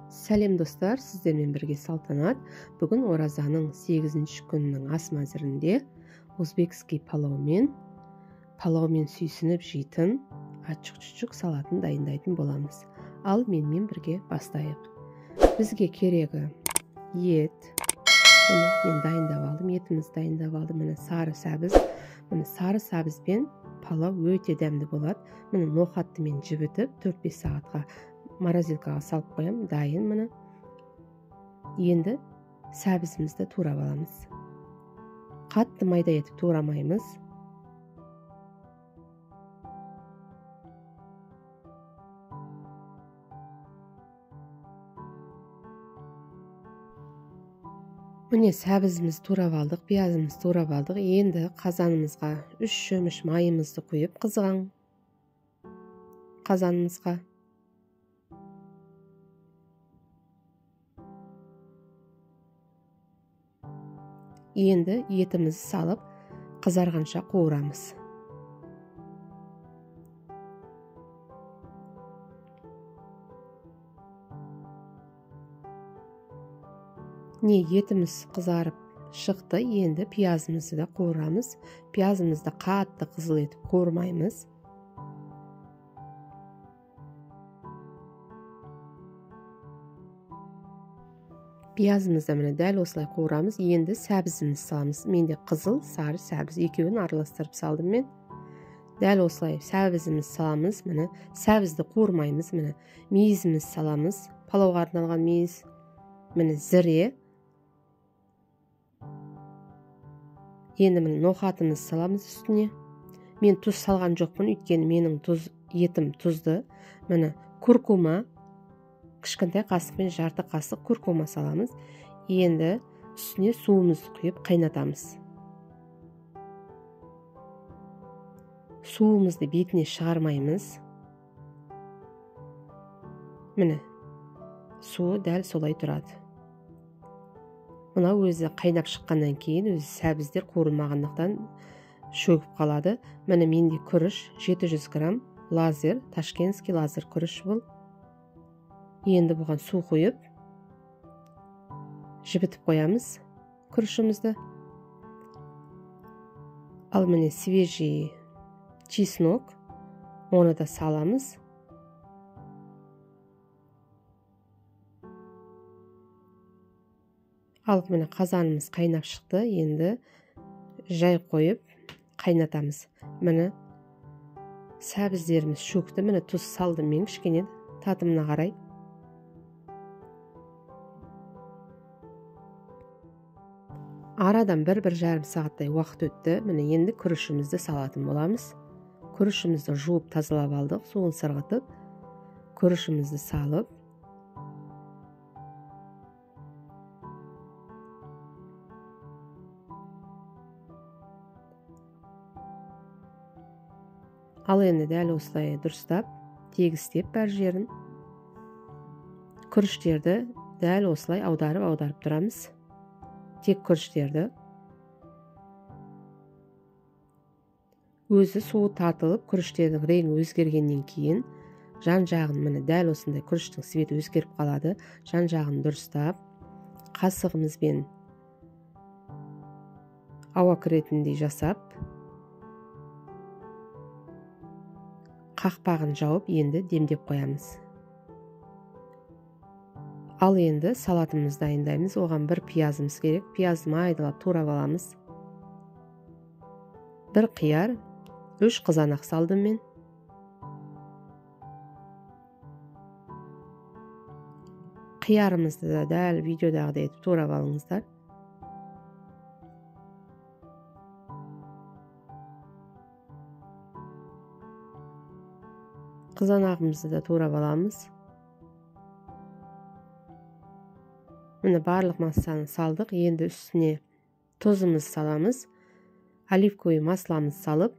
Сәлем достар, сіздермен бірге Салтанат. Бүгін оразаның 8-ші күнінің ас мәзірінде өзбекский палаумен сүйсініп жейтін ачық-чучук салатын дайындайтын боламыз. Ал менімен бірге бастайық. Бізге керегі ет. Мен дайындап алдым, етіміз дайындап алдым. Міне сары сәбіз. Міне сары сәбізбен палау өте дәмді болады. Міне ноқатты мен жібітіп 4-5 сағатқа морозилкаға салып қоям, дайын. Міне енді сәбізімізді турап аламыз. Қатты майда етіп турамаймыз. Міне сәбізіміз турап алдық, пиязымыз турап алдық. Енді қазанымызға 3 шөміш майымызды құйып қызған қазанымызға. Енді етімізді салып қызарғанша қуырамыз. Етіміз қызарып шықты, енді пиязымызды да қуырамыз. Пиязымызды қатты қызыл етіп қуырмаймыз. Пиязымызды міне дәл осылай қуырамыз. Енді сәбізімізді саламыз. Менде қызыл, сары сәбіз екеуін араластырып салдым мен. Дәл осылай сәбізімізді саламыз. Міне сәбізді қуырмаймыз. Міне мейізімізді саламыз. Палауға арналған мейіз. Міне зіре. Енді міне ноқатымызды саламыз үстіне. Мен тұз салған жоқпын, өйткені менің етім тұзды. Міне куркума, кішкентай қасықпен жарты қасық куркума саламыз. Енді үстіне суымызды құйып қайнатамыз. Суымызды бетіне шығармаймыз. Міне суы дәл солай тұрады. Мына өзі қайнап шыққаннан кейін өзі сәбіздер қуырылмағандықтан шөгіп қалады. Міне менде күріш 700 грамм лазер, ташкентский лазер күріш бұл. Енді бұған су құйып жібітіп қоямыз күрішімізді. Ал міне свежий чеснок, оны да саламыз. Ал міне қазанымыз қайнап шықты, енді жай қойып қайнатамыз. Міне сәбіздеріміз шөкті, міне тұз салдым мен кішкене татымына қарай. Арадан 1-1,5 сағаттай уақыт өтті. Міне енді күрішімізді салатын боламыз. Күрішімізді жуып тазалап алдық, суын сырғытып, күрішімізді салып, ал енді дәл осылай дұрыстап, тегістеп бар жерін. Күріштерді дәл осылай аударып тұрамыз. Тек күріштерді. Өзі суы тартылып, күріштердің реңі өзгергеннен кейін, жан жағын міне дәл осындай күріштің светі өзгеріп қалады. Жан жағын дұрыстап, қасығымызбен ауа кіретіндей жасап, қақпағын жауып, енді демдеп қоямыз. Ал енді салатымызды дайындаймыз. Оған бір пиязымыз керек. Пиязды майдалап турап аламыз. Бір қияр, 3 қызанақ салдым мен. Қиярымызды да дәл видеодағыдай етіп турап алыңыздар. Қызанағымызды да турап аламыз. Міне барлық массаны салдық. Енді үстіне тұзымыз саламыз. Оливковый масламыз салып,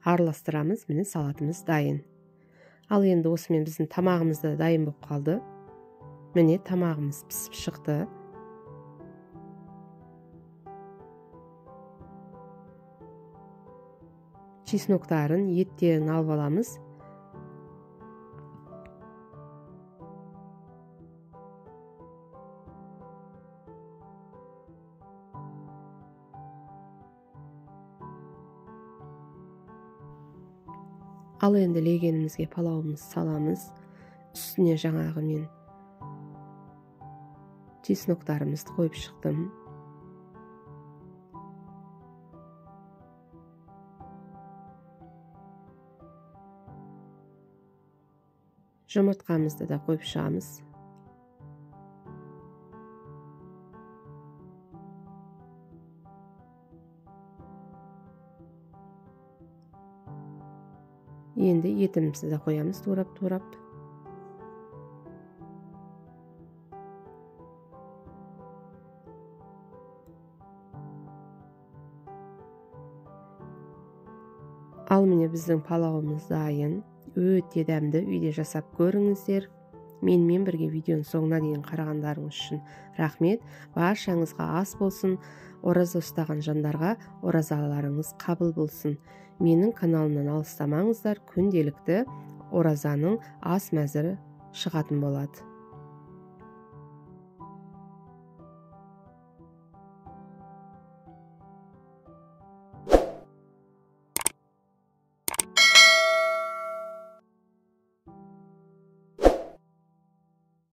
араластырамыз. Міне салатымыз дайын. Ал енді осымен біздің тамағымыз да дайын болып қалды. Міне тамағымыз пісіп шықты. Чесноктарын, еттерін алып аламыз. Ал енді легенімізге палауымызды саламыз. Үстіне жаңағы мен чесноктарымызды қойып шықтым. Жұмыртқамызды да қойып шығамыз. Енді етімізді де қоямыз турап-турап. Ал міне біздің палауымыз дайын. Өте дәмді, үйде жасап көріңіздер. Менімен бірге видеоның соңына дейін қарағандарыңыз үшін рахмет. Баршаңызға ас болсын. Ораза ұстаған жандарға оразаларыңыз қабыл болсын. Менің каналымнан алыстамаңыздар, күнделікті оразаның ас мәзірі шығатын болады.